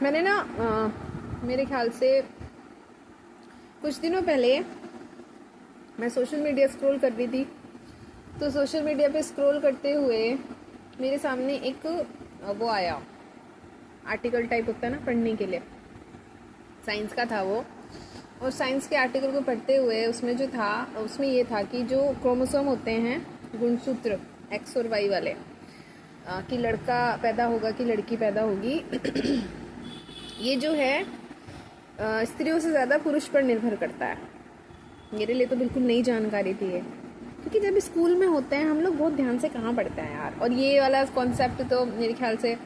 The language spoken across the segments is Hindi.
मैंने ना मेरे ख्याल से कुछ दिनों पहले मैं सोशल मीडिया स्क्रॉल कर रही थी। तो सोशल मीडिया पे स्क्रॉल करते हुए मेरे सामने एक वो आया, आर्टिकल टाइप होता है ना पढ़ने के लिए, साइंस का था वो। और साइंस के आर्टिकल को पढ़ते हुए उसमें जो था, उसमें ये था कि जो क्रोमोसोम होते हैं, गुणसूत्र एक्स और वाई वाले, कि लड़का पैदा होगा कि लड़की पैदा होगी ये जो है स्त्रियों से ज़्यादा पुरुष पर निर्भर करता है। मेरे लिए तो बिल्कुल नई जानकारी थी ये, क्योंकि जब स्कूल में होते हैं हम लोग बहुत ध्यान से कहाँ पढ़ते हैं यार। और ये वाला कॉन्सेप्ट तो मेरे ख्याल से,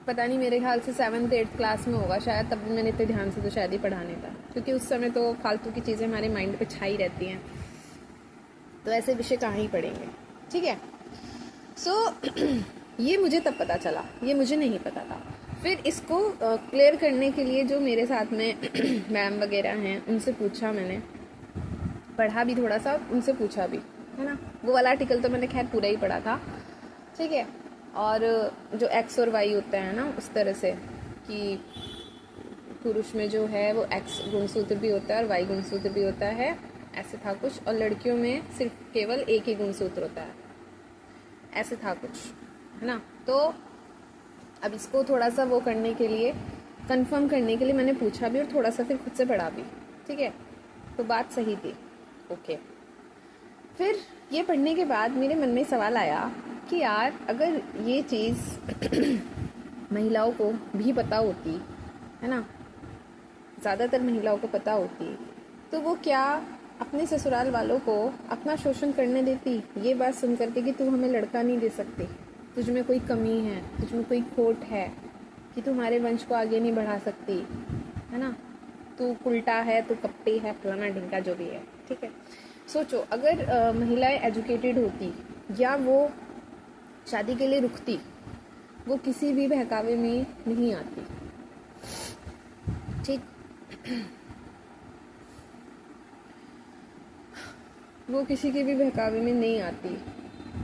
पता नहीं, मेरे ख्याल से 7th-8th क्लास में होगा शायद, तब मैंने इतने ध्यान से तो शायद ही पढ़ा नहीं था, क्योंकि उस समय तो फालतू की चीज़ें हमारे माइंड पे छाई रहती हैं, तो ऐसे विषय कहाँ ही पढ़ेंगे। ठीक है। सो ये मुझे तब पता चला, ये मुझे नहीं पता था। फिर इसको क्लियर करने के लिए जो मेरे साथ में मैम वगैरह हैं उनसे पूछा मैंने, पढ़ा भी थोड़ा सा, उनसे पूछा भी, है ना। वो वाला आर्टिकल तो मैंने खैर पूरा ही पढ़ा था। ठीक है। और जो एक्स और वाई होता है ना, उस तरह से कि पुरुष में जो है वो एक्स गुणसूत्र भी होता है और वाई गुणसूत्र भी होता है, ऐसे था कुछ। और लड़कियों में सिर्फ केवल एक ही गुणसूत्र होता है, ऐसे था कुछ, है ना। तो अब इसको थोड़ा सा वो करने के लिए, कंफर्म करने के लिए मैंने पूछा भी और थोड़ा सा फिर खुद से पढ़ा भी। ठीक है। तो बात सही थी। ओके। फिर ये पढ़ने के बाद मेरे मन में सवाल आया कि यार अगर ये चीज़ महिलाओं को भी पता होती, है ना, ज़्यादातर महिलाओं को पता होती, तो वो क्या अपने ससुराल वालों को अपना शोषण करने देती, ये बात सुन करके कि तू हमें लड़का नहीं दे सकती, तुझ में कोई कमी है, तुझ में कोई खोट है, कि तू हमारे वंश को आगे नहीं बढ़ा सकती, है ना, तू उल्टा है, तू कपटी है, फलाना ढिंका जो भी है। ठीक है। सोचो अगर महिलाएं एजुकेटेड होती या वो शादी के लिए रुकती, वो किसी भी बहकावे में नहीं आती। ठीक। वो किसी के भी बहकावे में नहीं आती।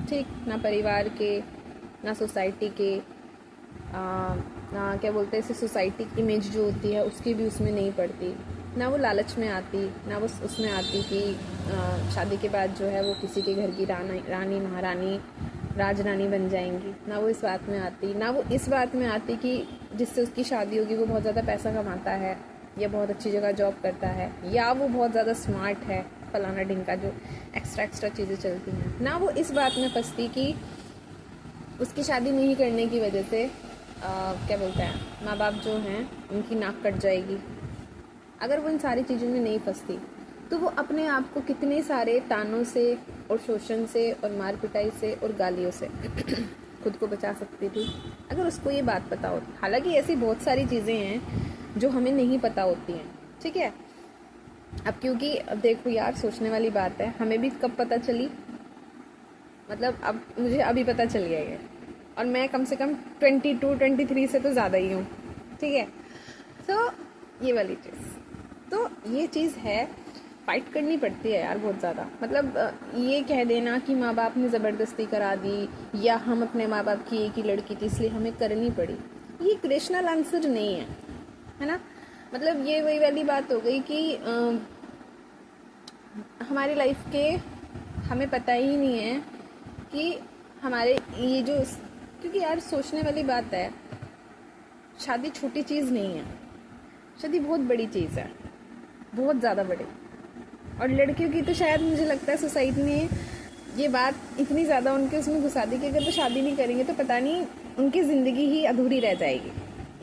ठीक। ना परिवार के, ना सोसाइटी के, ना क्या बोलते हैं इसे, सोसाइटी की इमेज जो होती है उसकी भी उसमें नहीं पड़ती। ना वो लालच में आती, ना वो उसमें आती कि शादी के बाद जो है वो किसी के घर की रानी महारानी राजरानी बन जाएंगी। ना वो इस बात में आती, ना वो इस बात में आती कि जिससे उसकी शादी होगी वो बहुत ज़्यादा पैसा कमाता है या बहुत अच्छी जगह जॉब करता है या वो बहुत ज़्यादा स्मार्ट है, फलाना ढिंका जो एक्स्ट्रा चीज़ें चलती हैं। ना वो इस बात में फंसती कि उसकी शादी नहीं करने की वजह से क्या बोलते हैं, माँ बाप जो हैं उनकी नाक कट जाएगी। अगर वो इन सारी चीज़ों में नहीं फंसती तो वो अपने आप को कितने सारे तानों से और शोषण से और मार पिटाई से और गालियों से खुद को बचा सकती थी, अगर उसको ये बात पता होती। हालांकि ऐसी बहुत सारी चीज़ें हैं जो हमें नहीं पता होती हैं। ठीक है। अब क्योंकि अब देखो यार, सोचने वाली बात है, हमें भी कब पता चली, मतलब अब मुझे अभी पता चल गया है, और मैं कम से कम 22-23 से तो ज़्यादा ही हूँ। ठीक है। तो ये वाली चीज़, तो ये चीज़ है, फाइट करनी पड़ती है यार बहुत ज़्यादा। मतलब ये कह देना कि माँ बाप ने ज़बरदस्ती करा दी या हम अपने माँ बाप की एक ही लड़की थी इसलिए हमें करनी पड़ी, ये एक रेशनल आंसर नहीं है ना। मतलब ये वही वाली बात हो गई कि हमारी लाइफ के हमें पता ही नहीं है कि हमारे ये जो, क्योंकि यार सोचने वाली बात है, शादी छोटी चीज़ नहीं है, शादी बहुत बड़ी चीज़ है, बहुत ज़्यादा बड़ी। और लड़कियों की तो शायद मुझे लगता है सोसाइटी ने ये बात इतनी ज़्यादा उनके उसमें घुसा दी कि अगर वो शादी नहीं करेंगे तो पता नहीं उनकी ज़िंदगी ही अधूरी रह जाएगी।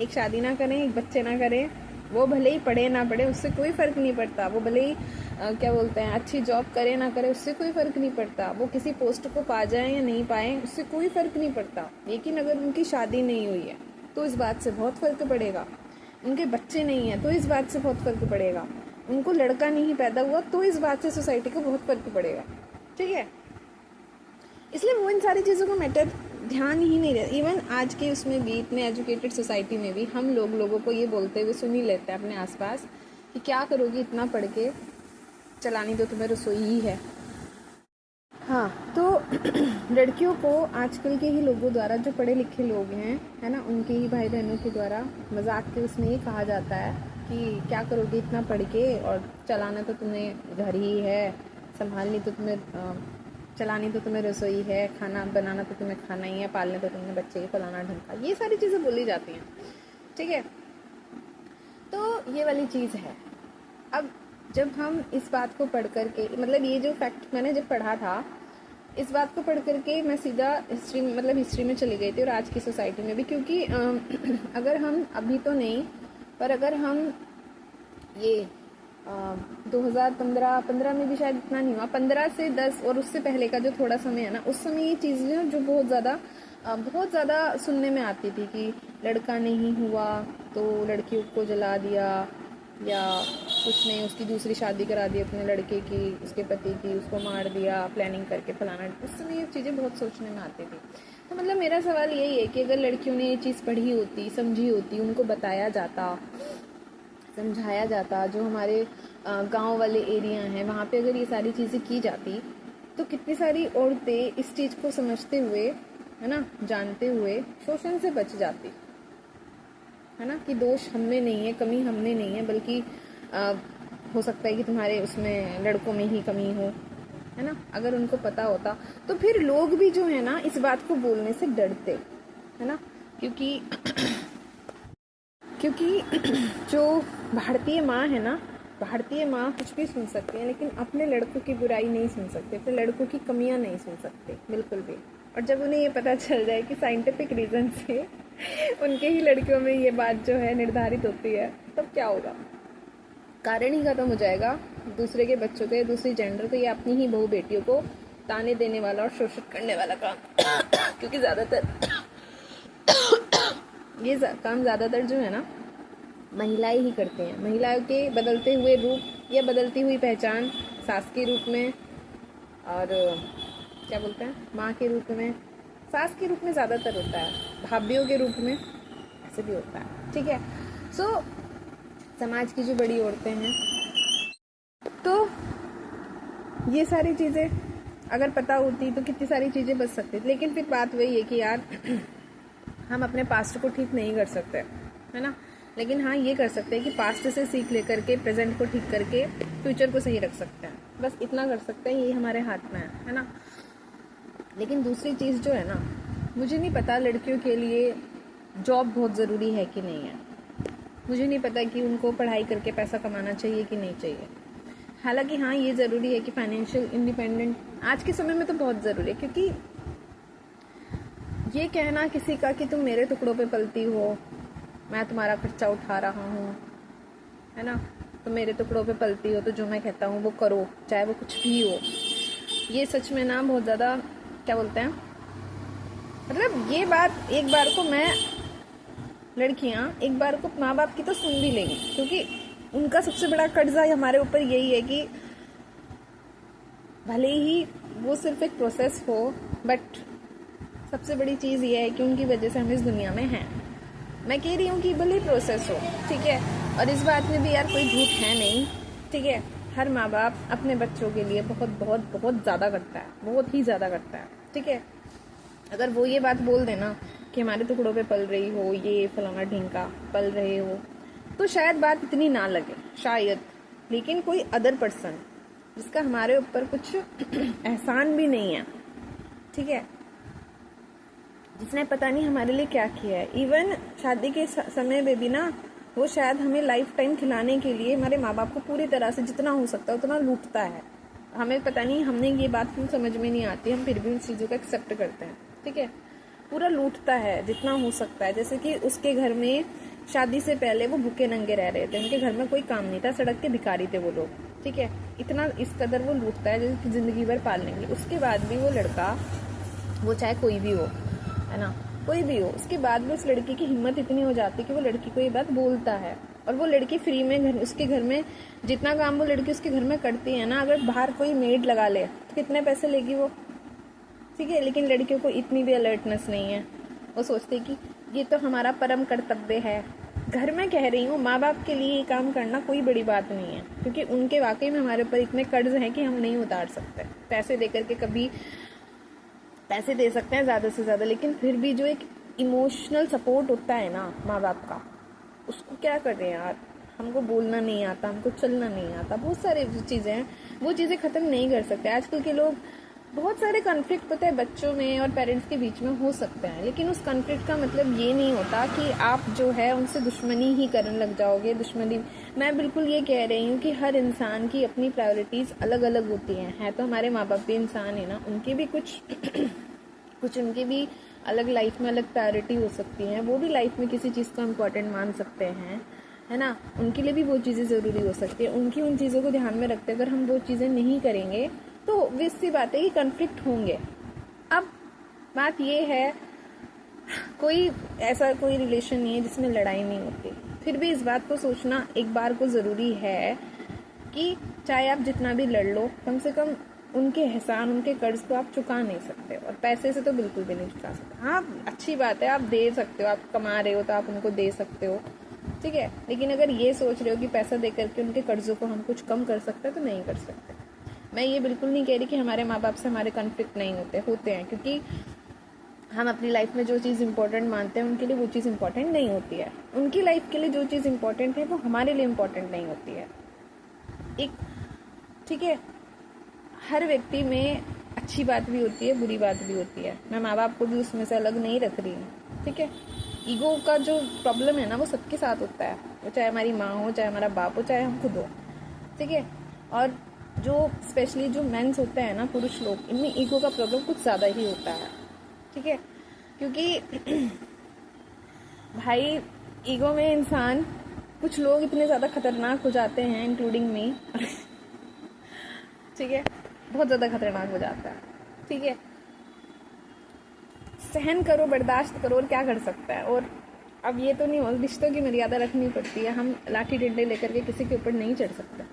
एक शादी ना करें, एक बच्चे ना करें, वो भले ही पढ़े ना पढ़े उससे कोई फ़र्क नहीं पड़ता, वो भले ही क्या बोलते हैं अच्छी जॉब करे ना करे उससे कोई फ़र्क नहीं पड़ता, वो किसी पोस्ट को पा जाए या नहीं पाए उससे कोई फ़र्क नहीं पड़ता। लेकिन अगर उनकी शादी नहीं हुई है तो इस बात से बहुत फ़र्क पड़ेगा, उनके बच्चे नहीं हैं तो इस बात से बहुत फ़र्क पड़ेगा, उनको लड़का नहीं पैदा हुआ तो इस बात से सोसाइटी को बहुत फ़र्क पड़ेगा। ठीक है। इसलिए वो इन सारी चीज़ों को मैटर ध्यान ही नहीं रहता। इवन आज के उसमें भी, इतने एजुकेटेड सोसाइटी में भी हम लोगों को ये बोलते हुए सुन ही लेते हैं अपने आसपास कि क्या करोगी इतना पढ़ के, चलानी तो तुम्हें रसोई ही है। हाँ, तो लड़कियों को आजकल के ही लोगों द्वारा, जो पढ़े लिखे लोग हैं, है ना, उनके ही भाई बहनों के द्वारा मजाक के उसमें ये कहा जाता है कि क्या करोगे इतना पढ़ के, और चलाना तो तुम्हें घर ही है, संभालनी तो तुम्हें चलानी तो तुम्हें रसोई है, खाना बनाना तो तुम्हें खाना ही है, पालने तो तुम्हें बच्चे ही, फलाना ढंका, ये सारी चीज़ें बोली जाती हैं। ठीक है, तो ये वाली चीज़ है। अब जब हम इस बात को पढ़ करके, मतलब ये जो फैक्ट मैंने जब पढ़ा था, इस बात को पढ़ करके मैं सीधा हिस्ट्री में चली गई थी, और आज की सोसाइटी में भी, क्योंकि अगर हम अभी तो नहीं, पर अगर हम ये 2015 में भी शायद इतना नहीं हुआ, 15 से 10 और उससे पहले का जो थोड़ा समय है ना, उस समय ये चीज़ें जो बहुत ज़्यादा सुनने में आती थी कि लड़का नहीं हुआ तो लड़की को जला दिया, या उसने उसकी दूसरी शादी करा दी अपने लड़के की, उसके पति की, उसको मार दिया प्लानिंग करके फलाना। उस समय ये चीज़ें बहुत सोचने में आती थी। तो मतलब मेरा सवाल यही है कि अगर लड़कियों ने ये चीज़ पढ़ी होती, समझी होती, उनको बताया जाता, समझाया जाता, जो हमारे गांव वाले एरिया हैं वहाँ पे अगर ये सारी चीज़ें की जाती, तो कितनी सारी औरतें इस चीज़ को समझते हुए, है ना, जानते हुए शोषण से बच जाती, है ना, कि दोष हमने नहीं है, कमी हमने नहीं है, बल्कि हो सकता है कि तुम्हारे उसमें लड़कों में ही कमी हो, है ना। अगर उनको पता होता तो फिर लोग भी जो है ना इस बात को बोलने से डरते, है ना, क्योंकि जो भारतीय माँ है ना, भारतीय माँ कुछ भी सुन सकती है, लेकिन अपने लड़कों की बुराई नहीं सुन सकते, अपने लड़कों की कमियां नहीं सुन सकते बिल्कुल भी। और जब उन्हें ये पता चल जाए कि साइंटिफिक रीज़न से उनके ही लड़कियों में ये बात जो है निर्धारित होती है, तब क्या होगा, कारण ही खत्म हो जाएगा। दूसरे के बच्चों को, दूसरी जेंडर को, या अपनी ही बहू बेटियों को ताने देने वाला और शोषित करने वाला काम क्योंकि ज़्यादातर ये काम ज़्यादातर जो है ना महिलाएं ही करती हैं। महिलाओं के बदलते हुए रूप या बदलती हुई पहचान, सास के रूप में, और क्या बोलते हैं, माँ के रूप में, सास के रूप में ज़्यादातर होता है, भाभीयों के रूप में ऐसे भी होता है। ठीक है, सो समाज की जो बड़ी औरतें हैं, तो ये सारी चीज़ें अगर पता होती तो कितनी सारी चीज़ें बच सकती थी। लेकिन फिर बात वही है कि यार हम अपने पास्ट को ठीक नहीं कर सकते, है ना, लेकिन हाँ ये कर सकते हैं कि पास्ट से सीख लेकर के प्रेजेंट को ठीक करके फ्यूचर को सही रख सकते हैं, बस इतना कर सकते हैं, यही हमारे हाथ में है ना। लेकिन दूसरी चीज़ जो है ना, मुझे नहीं पता लड़कियों के लिए जॉब बहुत ज़रूरी है कि नहीं है, मुझे नहीं पता कि उनको पढ़ाई करके पैसा कमाना चाहिए कि नहीं चाहिए। हालांकि हाँ ये ज़रूरी है कि फाइनेंशियल इंडिपेंडेंट आज के समय में तो बहुत ज़रूरी है, क्योंकि ये कहना किसी का कि तुम मेरे टुकड़ों पे पलती हो, मैं तुम्हारा खर्चा उठा रहा हूँ, है ना, तुम मेरे टुकड़ों पे पलती हो, तो जो मैं कहता हूँ वो करो, चाहे वो कुछ भी हो, ये सच में ना बहुत ज़्यादा क्या बोलते हैं, मतलब ये बात एक बार को लड़कियां एक बार को माँ बाप की तो सुन भी लेंगी, क्योंकि उनका सबसे बड़ा कर्जा हमारे ऊपर यही है कि भले ही वो सिर्फ एक प्रोसेस हो, बट सबसे बड़ी चीज़ ये है कि उनकी वजह से हम इस दुनिया में हैं। मैं कह रही हूँ कि भले ही प्रोसेस हो, ठीक है, और इस बात में भी यार कोई झूठ है नहीं, ठीक है, हर माँ बाप अपने बच्चों के लिए बहुत बहुत बहुत ज़्यादा करता है, बहुत ही ज़्यादा करता है, ठीक है। अगर वो ये बात बोल देना कि हमारे टुकड़ों पे पल रही हो, ये फलाना ढिंका पल रहे हो, तो शायद बात इतनी ना लगे, शायद। लेकिन कोई अदर पर्सन जिसका हमारे ऊपर कुछ एहसान भी नहीं है, ठीक है, जिसने पता नहीं हमारे लिए क्या किया है, इवन शादी के समय में भी ना वो शायद हमें लाइफ टाइम खिलाने के लिए हमारे माँ बाप को पूरी तरह से जितना हो सकता है उतना लूटता है। हमें पता नहीं, हमने ये बात क्यों समझ में नहीं आती, हम फिर भी उस चीज़ों को एक्सेप्ट करते हैं, ठीक है। पूरा लूटता है जितना हो सकता है। जैसे कि उसके घर में शादी से पहले वो भूखे नंगे रह रहे थे, उनके घर में कोई काम नहीं था, सड़क के भिखारी थे वो लोग, ठीक है। इतना इस कदर वो लूटता है जैसे कि ज़िंदगी भर पाल लेंगे। उसके बाद भी वो लड़का, वो चाहे कोई भी हो, है ना, कोई भी हो, उसके बाद भी उस लड़की की हिम्मत इतनी हो जाती है कि वो लड़की को ये बात बोलता है, और वो लड़की फ्री में उसके घर में जितना काम वो लड़की उसके घर में करती है ना, अगर बाहर कोई मेड लगा ले तो कितने पैसे लेगी वो, ठीक है। लेकिन लड़कियों को इतनी भी अलर्टनेस नहीं है, वो सोचते कि ये तो हमारा परम कर्तव्य है। घर में कह रही हूँ, माँ बाप के लिए ये काम करना कोई बड़ी बात नहीं है, क्योंकि उनके वाकई में हमारे ऊपर इतने कर्ज हैं कि हम नहीं उतार सकते। पैसे दे करके कभी पैसे दे सकते हैं ज़्यादा से ज़्यादा, लेकिन फिर भी जो एक इमोशनल सपोर्ट होता है ना माँ बाप का, उसको क्या कर रहे हैं यार। हमको बोलना नहीं आता, हमको चलना नहीं आता, बहुत सारे चीज़ें हैं, वो चीज़ें ख़त्म नहीं कर सकते। आजकल के लोग बहुत सारे कॉन्फ्लिक्ट पता है बच्चों में और पेरेंट्स के बीच में हो सकते हैं, लेकिन उस कॉन्फ्लिक्ट का मतलब ये नहीं होता कि आप जो है उनसे दुश्मनी ही करने लग जाओगे। दुश्मनी, मैं बिल्कुल ये कह रही हूँ कि हर इंसान की अपनी प्रायोरिटीज़ अलग अलग होती हैं। है तो हमारे माँ बाप भी इंसान है ना, उनकी भी कुछ कुछ उनकी भी अलग लाइफ में अलग प्रायोरिटी हो सकती हैं, वो भी लाइफ में किसी चीज़ को इम्पोर्टेंट मान सकते हैं, है ना। उनके लिए भी वो चीज़ें ज़रूरी हो सकती है। उनकी उन चीज़ों को ध्यान में रखते अगर हम वो चीज़ें नहीं करेंगे तो obvious सी बात है कि कन्फ्लिक्ट होंगे। अब बात ये है, कोई ऐसा कोई रिलेशन नहीं है जिसमें लड़ाई नहीं होती, फिर भी इस बात को सोचना एक बार को ज़रूरी है कि चाहे आप जितना भी लड़ लो, कम से कम उनके एहसान, उनके कर्ज को आप चुका नहीं सकते, और पैसे से तो बिल्कुल भी नहीं चुका सकते। हाँ, अच्छी बात है, आप दे सकते हो, आप कमा रहे हो तो आप उनको दे सकते हो, ठीक है, लेकिन अगर ये सोच रहे हो कि पैसा दे करके उनके कर्जों को हम कुछ कम कर सकते हैं तो नहीं कर सकते। मैं ये बिल्कुल नहीं कह रही कि हमारे माँ बाप से हमारे कॉन्फ्लिक्ट नहीं होते हैं, क्योंकि हम अपनी लाइफ में जो चीज़ इंपॉर्टेंट मानते हैं उनके लिए वो चीज़ इंपॉर्टेंट नहीं होती है। उनकी लाइफ के लिए जो चीज़ इंपॉर्टेंट है वो हमारे लिए इंपॉर्टेंट नहीं होती है। एक, ठीक है, हर व्यक्ति में अच्छी बात भी होती है, बुरी बात भी होती है। मैं माँ बाप को भी उसमें से अलग नहीं रख रही हूँ, ठीक है। ईगो का जो प्रॉब्लम है ना वो सबके साथ होता है, वो चाहे हमारी माँ हो, चाहे हमारा बाप हो, चाहे हम खुद हो, ठीक है। और जो स्पेशली जो मेंस होते हैं ना, पुरुष लोग, इनमें ईगो का प्रॉब्लम कुछ ज़्यादा ही होता है, ठीक है, क्योंकि भाई ईगो में इंसान, कुछ लोग इतने ज़्यादा खतरनाक हो जाते हैं, इंक्लूडिंग मी ठीक है, बहुत ज़्यादा खतरनाक हो जाता है, ठीक है। सहन करो, बर्दाश्त करो, और क्या कर सकता है। और अब ये तो नहीं हो, रिश्तों की मर्यादा रखनी पड़ती है, हम लाठी डंडे लेकर के किसी के ऊपर नहीं चढ़ सकते।